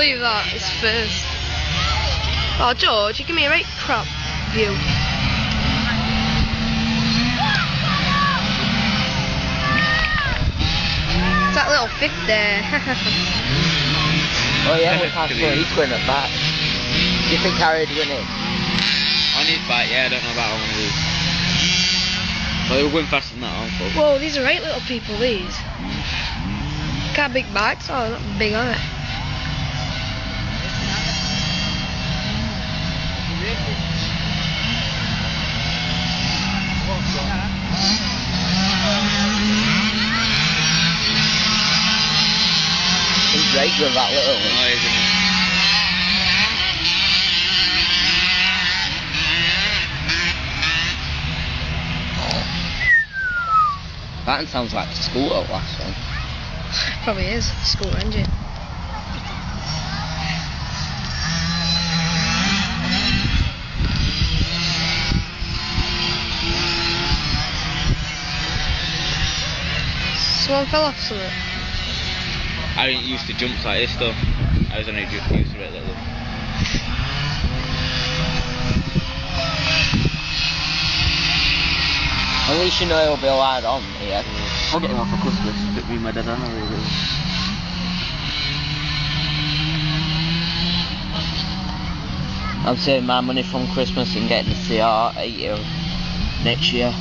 believe that is first. Oh George, you give me a right crap view. It's that little fifth there. Oh yeah, we're past four, he's going at back. Do you think Harry'd win it? On his back, yeah, I don't know about how many these. Well, they were going faster than that, aren't they? Whoa, these are right little people, these. Got big bikes? Oh, they're not big, are they? He's great with that little one. Oh, isn't he? That sounds like a scooter, last one. Probably is. Scooter engine. Someone fell off something. I didn't used to jump like this though. I was only just used to it like this. At least you know it'll be allowed on here. I'll get him one for Christmas. It'll be my dad on really. I'm saving my money from Christmas and getting the CR 8 next year.